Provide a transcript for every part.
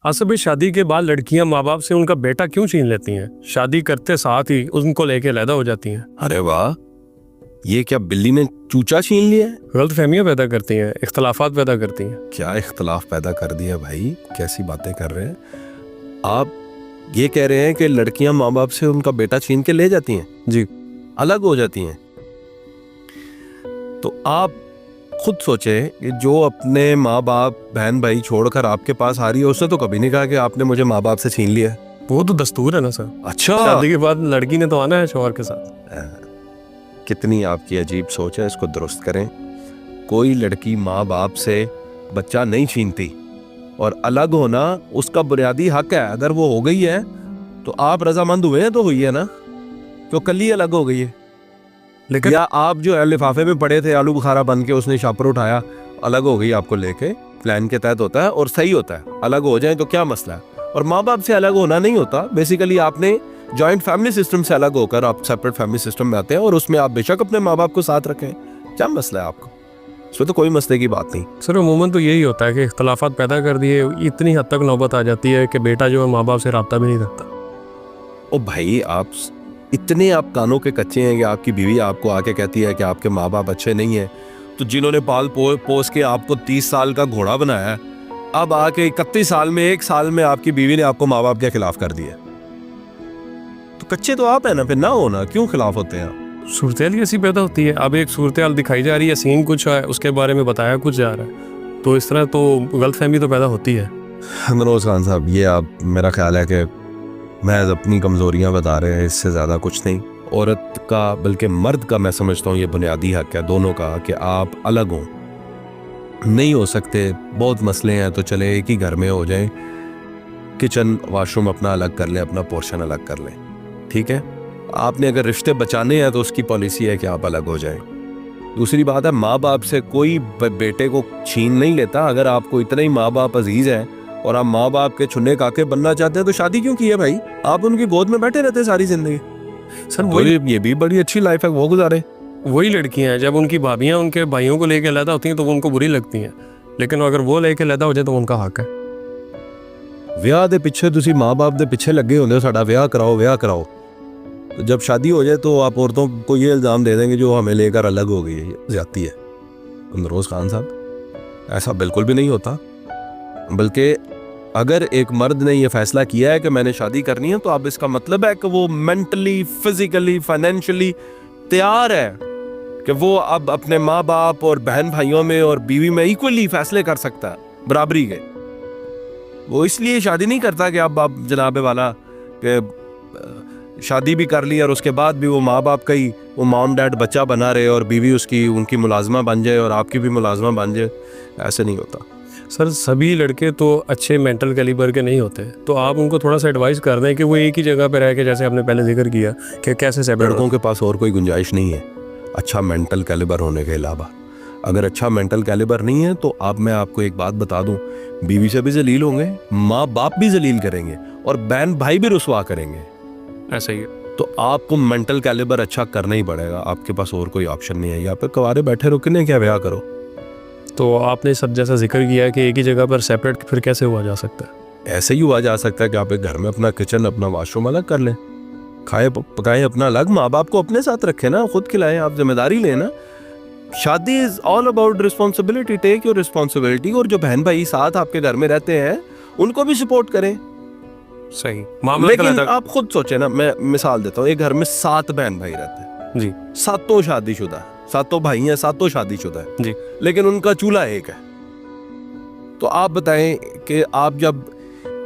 आसिफ भाई, शादी के बाद लड़कियां माँ बाप से उनका बेटा क्यों छीन लेती हैं? शादी करते साथ ही उनको लेके अलहदा हो जाती हैं। अरे वाह, ये क्या बिल्ली ने चूचा छीन लिया है? गलत फहमियाँ पैदा करती हैं, इख्तलाफात पैदा करती हैं। क्या इख्तलाफ पैदा कर दिया भाई, कैसी बातें कर रहे हैं आप? ये कह रहे हैं कि लड़कियां माँ बाप से उनका बेटा छीन के ले जाती हैं, जी, अलग हो जाती हैं। तो आप खुद सोचें कि जो अपने माँ बाप बहन भाई छोड़कर आपके पास आ रही है, उसने तो कभी नहीं कहा कि आपने मुझे माँ बाप से छीन लिया है। वो तो दस्तूर है ना सर। अच्छा, शादी के बाद लड़की ने तो आना है शौहर के साथ। कितनी आपकी अजीब सोच है, इसको दुरुस्त करें। कोई लड़की माँ बाप से बच्चा नहीं छीनती और अलग होना उसका बुनियादी हक है। अगर वो हो गई है तो आप रजामंद हुए हैं तो हुई है ना, क्यों कल ही अलग हो गई है? लेकिन या आप जो है लिफाफे में पड़े थे आलू बुखारा बन के, उसने शापर उठाया, अलग हो गई आपको लेके, प्लान के तहत होता है और सही होता है। अलग हो जाए तो क्या मसला है? और माँ बाप से अलग होना नहीं होता, बेसिकली आपने जॉइंट फैमिली सिस्टम से अलग होकर आप सेपरेट फैमिली सिस्टम में आते हैं और उसमें आप बेशक अपने माँ बाप को साथ रखें। क्या मसला है आपको? इसमें तो कोई मसले की बात नहीं सर, अमूमन तो यही होता है कि इख्तलाफात पैदा कर दिए, इतनी हद तक नौबत आ जाती है कि बेटा जो है माँ बाप से रब्ता भी नहीं रखता। ओ भाई, आप इतने आप कानों के कच्चे हैं कि आपकी बीवी आपको आके कहती है कि आपके माँ बाप अच्छे नहीं हैं। तो जिन्होंने पाल पोस के आपको 30 साल का घोड़ा बनाया है, अब आके 31 साल में, 1 साल में आपकी बीवी ने आपको माँ बाप के खिलाफ कर दिया। तो कच्चे तो आप है ना, फिर ना होना क्यों खिलाफ होते हैं आप? सूरत ऐसी पैदा होती है। अब एक सूरत दिखाई जा रही है, सीन कुछ है, उसके बारे में बताया कुछ जा रहा है, तो इस तरह तो गलतफहमी तो पैदा होती है। मनोज खान साहब, ये आप, मेरा ख्याल है कि मैं अपनी कमज़ोरियाँ बता रहे हैं, इससे ज़्यादा कुछ नहीं। औरत का, बल्कि मर्द का, मैं समझता हूँ ये बुनियादी हक है दोनों का कि आप अलग हों। नहीं हो सकते, बहुत मसले हैं, तो चले एक ही घर में हो जाएं, किचन वॉशरूम अपना अलग कर लें, अपना पोर्शन अलग कर लें, ठीक है। आपने अगर रिश्ते बचाने हैं तो उसकी पॉलिसी है कि आप अलग हो जाएं। दूसरी बात है, माँ बाप से कोई बेटे को छीन नहीं लेता। अगर आपको इतना ही माँ बाप अजीज है और आप माँ बाप के छुन्ने काके बनना चाहते हैं तो शादी क्यों की है भाई? आप उनकी गोद में बैठे रहते सारी जिंदगी। सर तो ये भी बड़ी अच्छी लाइफ है, वो गुजारे। वही लड़कियां हैं, जब उनकी भाभियां उनके भाइयों को लेके अलहदा होती हैं तो वो उनको बुरी लगती हैं, लेकिन अगर वो लेके अलहदा हो जाए तो उनका हक है। ਵਿਆਹ ਦੇ ਪਿੱਛੇ ਤੁਸੀਂ माँ-बाप ਦੇ ਪਿੱਛੇ ਲੱਗੇ ਹੁੰਦੇ ਹੋ, ਸਾਡਾ ਵਿਆਹ कराओ, ਵਿਆਹ कराओ। तो जब शादी हो जाए तो आप औरतों को ये इल्ज़ाम दे देंगे जो हमें लेकर अलग हो गई है, ज़्यादती है। मनोज खान साहब, ऐसा बिल्कुल भी नहीं होता। बल्कि अगर एक मर्द ने ये फैसला किया है कि मैंने शादी करनी है, तो अब इसका मतलब है कि वो मेंटली, फिजिकली, फाइनेंशियली तैयार है कि वो अब अपने माँ बाप और बहन भाइयों में और बीवी में इक्वली फैसले कर सकता है, बराबरी के। वो इसलिए शादी नहीं करता कि अब आप जनाबे वाला के शादी भी कर ली और उसके बाद भी वो माँ बाप का ही वो मॉम डैड बच्चा बना रहे और बीवी उसकी उनकी मुलाजमा बन जाए और आपकी भी मुलाजमा बन जाए। ऐसे नहीं होता सर। सभी लड़के तो अच्छे मेंटल कैलिबर के नहीं होते, तो आप उनको थोड़ा सा एडवाइस कर दें कि वो एक ही जगह पर रह के, जैसे आपने पहले जिक्र किया कि कैसे सेपरेट। लड़कों के पास और कोई गुंजाइश नहीं है अच्छा मेंटल कैलिबर होने के अलावा। अगर अच्छा मेंटल कैलिबर नहीं है तो अब मैं आपको एक बात बता दूं, बीवी से भी जलील होंगे, माँ बाप भी जलील करेंगे और बहन भाई भी रुसवा करेंगे। ऐसा ही है। तो आपको मेंटल कैलिबर अच्छा करना ही पड़ेगा, आपके पास और कोई ऑप्शन नहीं है। या पे कवारे बैठे रहो, किन्हें क्या ब्याह करो। तो आपने सब जैसा जिक्र किया कि एक ही जगह पर सेपरेट फिर कैसे हुआ जा सकता है? ऐसे ही हुआ जा सकता है कि आप एक घर में अपना किचन, अपना वॉशरूम अलग कर लें, खाए पकाए अपना अलग, माँ बाप को अपने साथ रखें ना, खुद खिलाएं, आप जिम्मेदारी लें ना। Shaadi is all about responsibility, take your responsibility. और जो बहन भाई साथ आपके घर में रहते हैं उनको भी सपोर्ट करें। सही मामला। लेकिन आप खुद सोचे ना, मैं मिसाल देता हूँ, एक घर में 7 बहन भाई रहते हैं जी, सातों शादीशुदा है, सातों भाई हैं, सातों शादीशुदा है जी, लेकिन उनका चूल्हा एक है। तो आप बताएं कि आप जब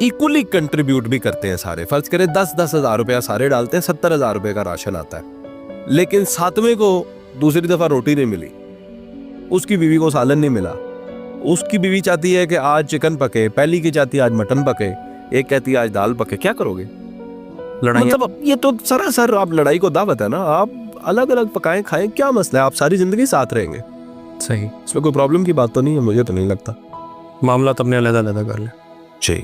इक्वली कंट्रीब्यूट भी करते हैं सारे, फर्ज करें 10-10 हज़ार रुपया सारे डालते हैं, 70 हज़ार रुपये का राशन आता है, लेकिन 7वें को दूसरी दफा रोटी नहीं मिली, उसकी बीवी को सालन नहीं मिला, उसकी बीवी चाहती है कि आज चिकन पके, पहली की चाहती है आज मटन पके, एक कहती है आज दाल पके, क्या करोगे? लड़ाई। मतलब ये तो सरासर आप लड़ाई को दावत है ना। आप अलग अलग पकाएं, खाएं, क्या मसला है? आप सारी जिंदगी साथ रहेंगे। सही, इसमें कोई प्रॉब्लम की बात तो नहीं है, मुझे तो नहीं लगता। मामला तो अपने अलग-अलग कर ले। जी।